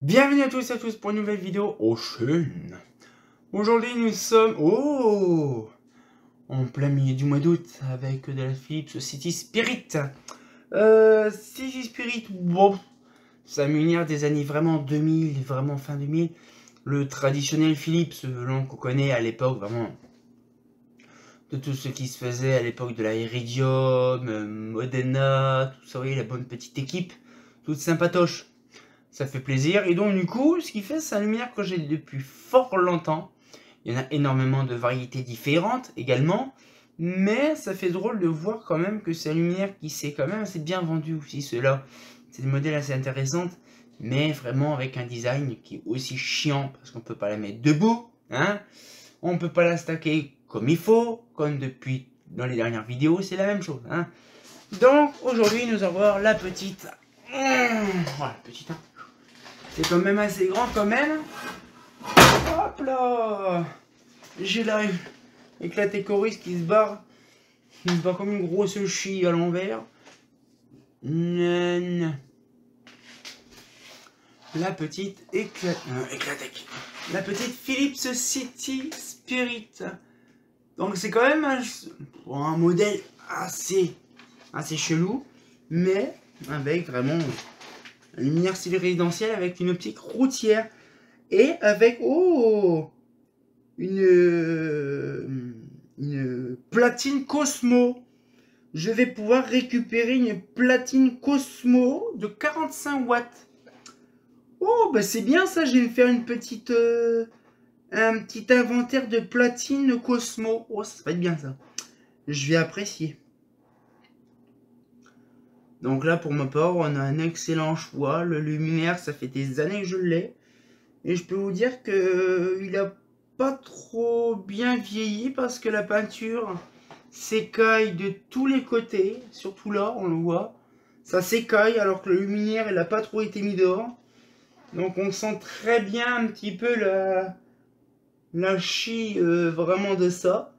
Bienvenue à tous et à tous pour une nouvelle vidéo au chaîne. Aujourd'hui nous sommes en plein milieu du mois d'août avec de la Philips City Spirit. City Spirit, bon, ça lumière des années vraiment 2000, vraiment fin 2000. Le traditionnel Philips, qu'on connaît à l'époque vraiment de tout ce qui se faisait à l'époque de la Iridium, Modena, tout ça, vous voyez, la bonne petite équipe, toute sympatoche. Ça fait plaisir. Et donc du coup, ce qui fait, c'est une lumière que j'ai depuis fort longtemps. Il y en a énormément de variétés différentes également. Mais ça fait drôle de voir quand même que c'est une lumière qui s'est quand même assez bien vendue aussi, ceux-là. C'est des modèles assez intéressants, mais vraiment avec un design qui est aussi chiant, parce qu'on peut pas la mettre debout, hein. On peut pas la stacker comme il faut, comme depuis dans les dernières vidéos, c'est la même chose, hein. Donc aujourd'hui, nous allons voir la petite... Voilà, petite, hein. C'est quand même assez grand quand même. Hop là. J'ai là éclaté Coris qui se barre. Il se barre comme une grosse chie à l'envers. La petite éclaté. La petite Philips City Spirit. Donc c'est quand même un modèle assez chelou. Mais avec vraiment une lumière style résidentielle avec une optique routière et avec une platine Cosmo. Je vais pouvoir récupérer une platine Cosmo de 45 watts. Oh bah c'est bien ça, je vais me faire une petite un petit inventaire de platine Cosmo. Oh ça va être bien ça. Je vais apprécier. Donc là, pour ma part, on a un excellent choix. Le luminaire, ça fait des années que je l'ai. Et je peux vous dire que il a pas trop bien vieilli parce que la peinture s'écaille de tous les côtés. Surtout là, on le voit. Ça s'écaille alors que le luminaire, il n'a pas trop été mis dehors. Donc on sent très bien un petit peu la chie vraiment de ça.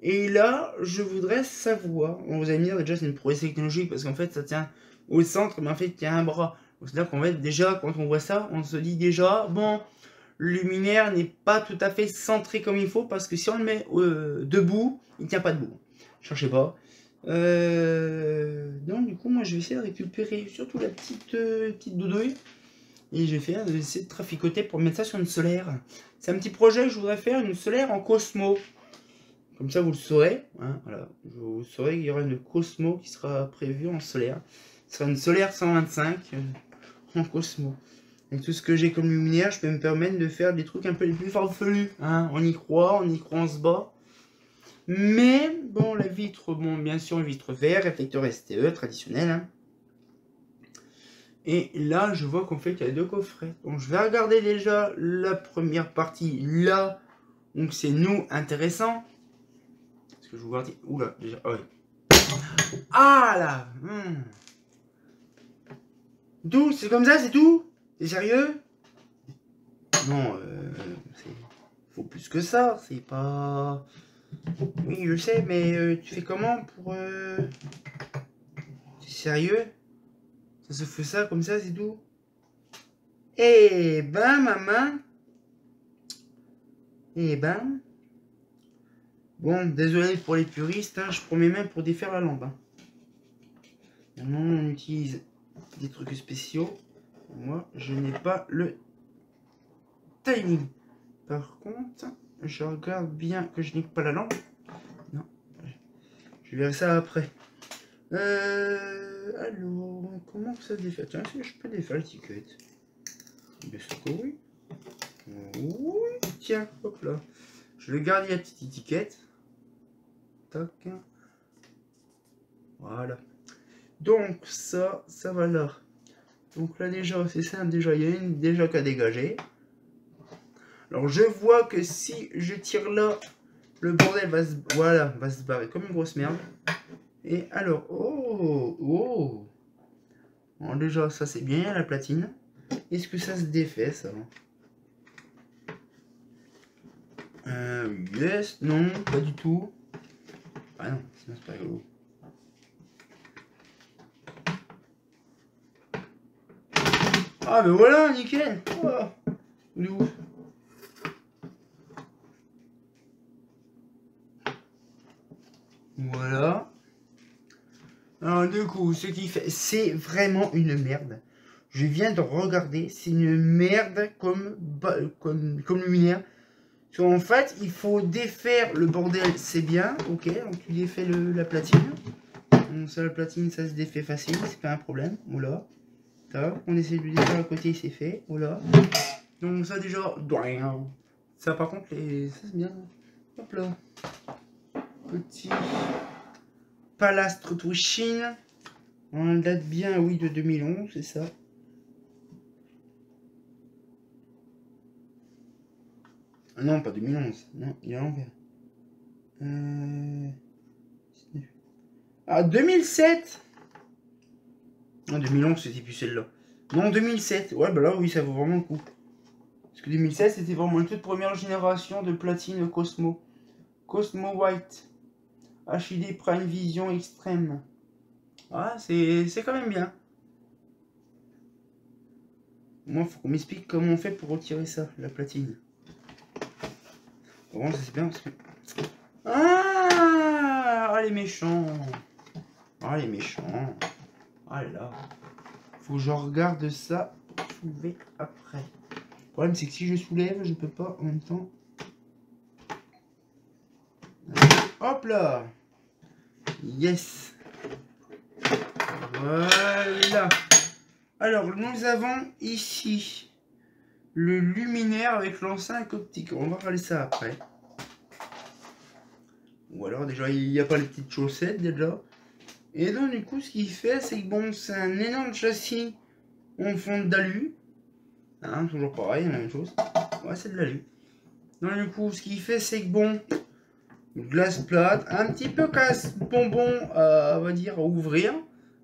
Et là, je voudrais savoir, on vous allez me dire déjà c'est une prouesse technologique parce qu'en fait ça tient au centre, mais en fait il y a un bras. C'est-à-dire qu'en fait déjà quand on voit ça, on se dit déjà, bon, le luminaire n'est pas tout à fait centré comme il faut parce que si on le met debout, il tient pas debout. Cherchez pas. Donc du coup moi je vais essayer de récupérer surtout la petite doudouille. Et je vais essayer de traficoter pour mettre ça sur une solaire. C'est un petit projet que je voudrais faire, une solaire en Cosmo. Comme ça, vous le saurez. Hein, voilà. Vous saurez qu'il y aura une Cosmo qui sera prévue en solaire. Ce sera une solaire 125 en Cosmo. Avec tout ce que j'ai comme luminaire, je peux me permettre de faire des trucs un peu les plus farfelus. Hein. On y croit, on se bat. Mais, bon, la vitre, bon, bien sûr, une vitre vert, réflecteur STE, traditionnel. Hein. Et là, je vois qu'en fait, il y a deux coffrets. Donc, je vais regarder déjà la première partie là. Donc, c'est nous intéressant. Que je vous dis, oula, déjà, ouais. Ah là, D'où, c'est comme ça, c'est tout? T'es sérieux? Non, faut plus que ça, c'est pas... Oui, je sais, mais tu fais comment pour... T'es sérieux? Ça se fait ça, comme ça, c'est tout? Eh ben, maman. Eh ben... Bon, désolé pour les puristes, hein, je prends mes mains pour défaire la lampe. Hein. Normalement, on utilise des trucs spéciaux. Moi, je n'ai pas le timing. Par contre, je regarde bien que je nique pas la lampe. Non, je verrai ça après. Alors, comment ça se défait? Tiens, si je peux défaire l'étiquette. Bien sûr que oui. Oui, tiens, hop là. Je vais garder la petite étiquette. Tac. Voilà. Donc ça va là. Donc là déjà, c'est simple, déjà, il y a une déjà qu'à dégager. Alors je vois que si je tire là, le bordel va se barrer comme une grosse merde. Et alors, bon, déjà ça c'est bien la platine. Est-ce que ça se défait ça? Yes, non, pas du tout. Ah non, sinon c'est pas rigolo. Ah ben voilà, nickel. Oh, il est où? Voilà. Alors du coup, ce qui fait, c'est vraiment une merde. Je viens de regarder, c'est une merde comme luminaire. En fait, il faut défaire le bordel, c'est bien, ok. Donc tu défais la platine. Donc ça, la platine, ça se défait facile, c'est pas un problème. Voilà. On essaie de le défaire à côté, c'est fait. Voilà. Donc ça déjà, ça par contre, ça c'est bien. Hop là. Petit Palastre Chine. On date bien, oui, de 2011, c'est ça. Ah non, pas 2011. Non, il est à l'envers. Ah, 2007. Non, 2011, c'était plus celle-là. Non, 2007. Ouais, bah là, oui, ça vaut vraiment le coup. Parce que 2007, c'était vraiment une toute première génération de platine Cosmo. Cosmo White. HID Prime Vision Extreme. Ah, c'est quand même bien. Moi, faut qu'on m'explique comment on fait pour retirer ça, la platine. Bon, ça c'est bien parce que... Ah, les méchants. Ah, les méchants. Ah là. Faut que je regarde ça pour soulever après. Le problème, c'est que si je soulève, je peux pas en même temps. Hop là. Yes. Voilà. Alors, nous avons ici le luminaire avec l'enceinte optique. On va regarder ça après. Ou alors, déjà, il n'y a pas les petites chaussettes, déjà. Et donc, du coup, ce qu'il fait, c'est que bon, c'est un énorme châssis en fond d'alu. Hein, toujours pareil, la même chose. Ouais, c'est de l'alu. Donc, du coup, ce qu'il fait, c'est que bon, glace plate, un petit peu casse-bonbon, on va dire, à ouvrir.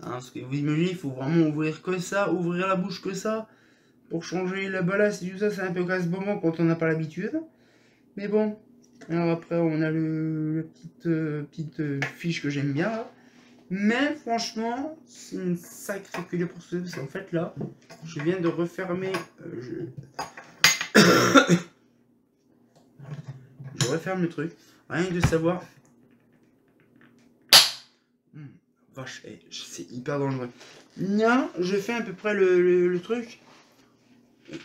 Hein, parce que vous imaginez, il faut vraiment ouvrir que ça, ouvrir la bouche que ça. Pour changer la ballast et tout ça, c'est un peu casse-bonbon quand on n'a pas l'habitude. Mais bon, alors après, on a la petite fiche que j'aime bien. Là. Mais franchement, c'est une sacrée culée pour ce parce qu'en fait, là, je viens de refermer... je referme le truc. Rien que de savoir... Vache, c'est hyper dangereux. Là, je fais à peu près le truc.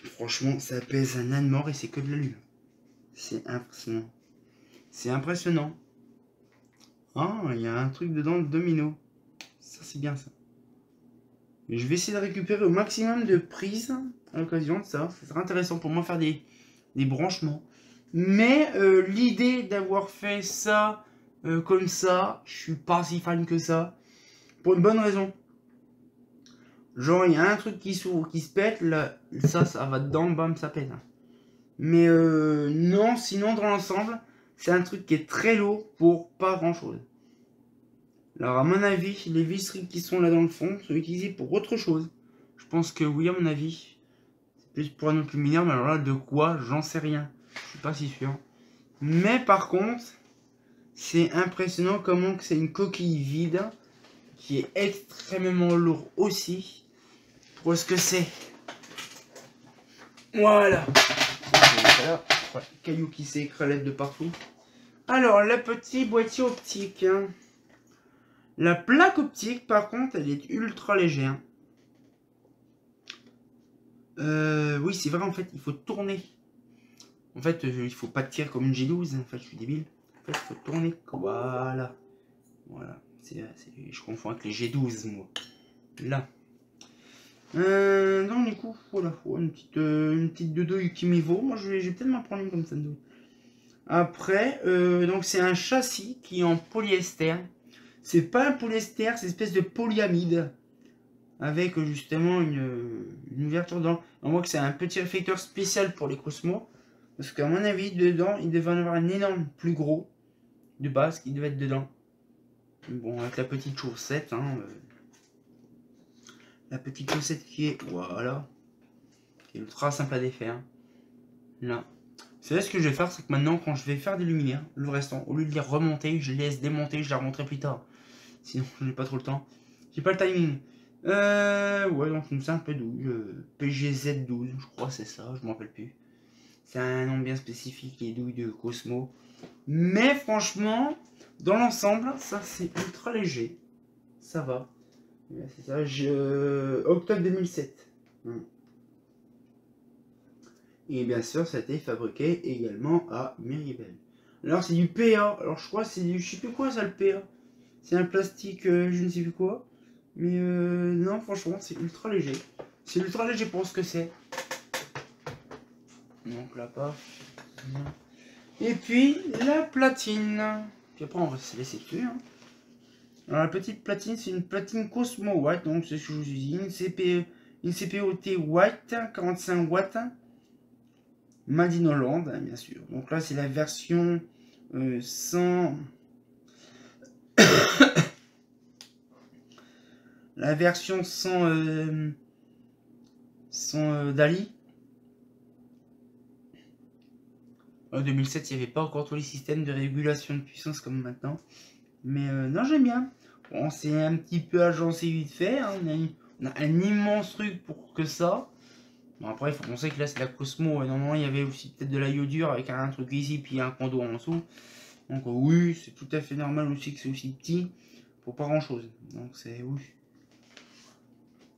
Franchement, ça pèse un âne mort et c'est que de l'alu. C'est impressionnant. C'est impressionnant. Ah, il y a un truc dedans de domino. Ça, c'est bien ça. Et je vais essayer de récupérer au maximum de prises à l'occasion de ça. Ça sera intéressant pour moi faire des branchements. Mais l'idée d'avoir fait ça comme ça, je suis pas si fan que ça. Pour une bonne raison. Genre, il y a un truc qui s'ouvre, qui se pète, là, ça va dedans, bam, ça pète. Mais non, sinon, dans l'ensemble, c'est un truc qui est très lourd pour pas grand chose. Alors, à mon avis, les visseries qui sont là dans le fond sont utilisées pour autre chose. Je pense que oui, à mon avis. C'est plus pour un autre luminaire, mais alors là, de quoi, j'en sais rien. Je suis pas si sûr. Mais par contre, c'est impressionnant comment que c'est une coquille vide qui est extrêmement lourd aussi pour ce que c'est. Voilà. Voilà. Ouais, caillou qui s'écralette de partout. Alors, le petit boîtier optique. Hein. La plaque optique, par contre, elle est ultra légère. Oui, c'est vrai, en fait, il faut tourner. En fait, il faut pas tirer comme une G12. En fait, je suis débile. En fait, il faut tourner. Voilà. Voilà. Je confonds avec les G12, moi. Là. Donc, du coup, voilà. Une petite douille qui m'y vaut. Moi, je vais peut-être m'en prendre une comme ça. Après, donc, c'est un châssis qui est en polyester. C'est pas un polyester, c'est une espèce de polyamide. Avec justement une ouverture dedans. On voit que c'est un petit réflecteur spécial pour les Cosmo. Parce qu'à mon avis, dedans, il devait en avoir un énorme plus gros de base qui devait être dedans. Bon, avec la petite chaussette. Hein, la petite chaussette qui est... Voilà. Qui est ultra sympa à défaire. Là. C'est là ce que je vais faire, c'est que maintenant, quand je vais faire des luminaires, le restant, au lieu de les remonter, je les laisse démonter, je les remonterai plus tard. Sinon, je n'ai pas trop le temps. J'ai pas le timing. Ouais, donc une simple douille. PGZ12, je crois c'est ça, je m'en rappelle plus. C'est un nom bien spécifique, les douilles de Cosmo. Mais franchement, dans l'ensemble, ça c'est ultra léger. Ça va. C'est ça, octobre 2007. Et bien sûr, ça a été fabriqué également à Miribel. Alors c'est du PA. Alors je crois que c'est du... Je sais plus quoi ça le PA. C'est un plastique, je ne sais plus quoi. Mais non, franchement, c'est ultra léger. C'est ultra léger pour ce que c'est. Donc là pas. Et puis la platine. Puis après on va se laisser dessus. Hein. Alors la petite platine, c'est une platine Cosmo White. Donc c'est ce que je vous dis. Une CPOT White, 45 watts. Made in Hollande, bien sûr. Donc là c'est la version sans... la version sans... sans Dali. En 2007, il n'y avait pas encore tous les systèmes de régulation de puissance comme maintenant. Mais non, j'aime bien. Bon, c'est un petit peu agencé vite fait. Hein. On a un immense truc pour que ça. Bon, après, il faut penser que là, c'est la Cosmo. Normalement, il y avait aussi peut-être de la iodure avec un truc ici, puis un condo en dessous. Donc oui, c'est tout à fait normal aussi que c'est aussi petit. Pour pas grand-chose. Donc c'est oui.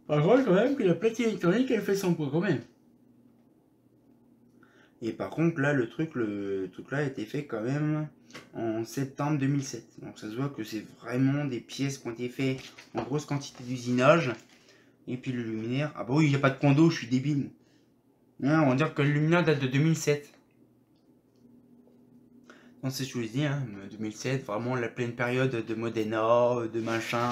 Par contre, quand même, que la platine électronique, elle fait son poids quand même. Et par contre, là, le truc là a été fait quand même en septembre 2007. Donc ça se voit que c'est vraiment des pièces qui ont été faites en grosse quantité d'usinage. Et puis le luminaire... Ah bah oui, il n'y a pas de condo, je suis débile. Hein, on va dire que le luminaire date de 2007. Donc c'est ce que je vous dis, hein, 2007, vraiment la pleine période de Modena, de machin,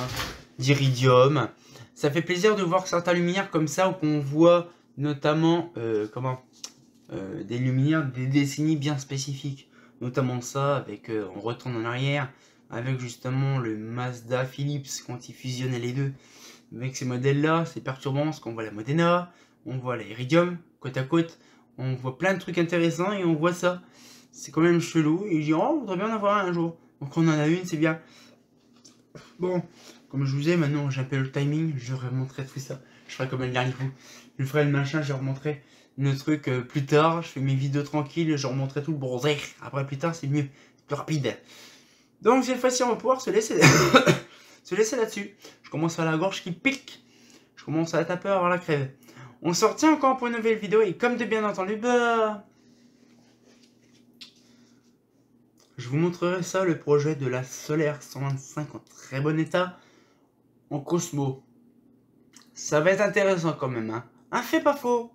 d'Iridium. Ça fait plaisir de voir certains luminaires comme ça, où on voit notamment... des luminaires des décennies bien spécifiques, notamment ça avec on retourne en arrière avec justement le Mazda Philips quand il fusionnait les deux. Avec ces modèles là, c'est perturbant parce qu'on voit la Modena, on voit la Iridium côte à côte, on voit plein de trucs intéressants et on voit ça. C'est quand même chelou et je dis oh on voudrait bien en avoir un jour. Donc on en a une, c'est bien. Bon, comme je vous ai maintenant j'ai un peu le timing, je remonterai tout ça. Je ferai comme le dernier coup. Je ferai le machin, je remonterai le truc plus tard. Je fais mes vidéos tranquilles, je remonterai tout le bronzer. Après plus tard c'est mieux, c'est plus rapide. Donc cette fois-ci on va pouvoir se laisser se laisser là-dessus. Je commence à la gorge qui pique. Je commence à taper avoir la crève. On se retient encore pour une nouvelle vidéo et comme de bien entendu, bah... je vous montrerai ça, le projet de la Solaire 125 en très bon état, en Cosmo. Ça va être intéressant quand même, hein. Un fait pas faux.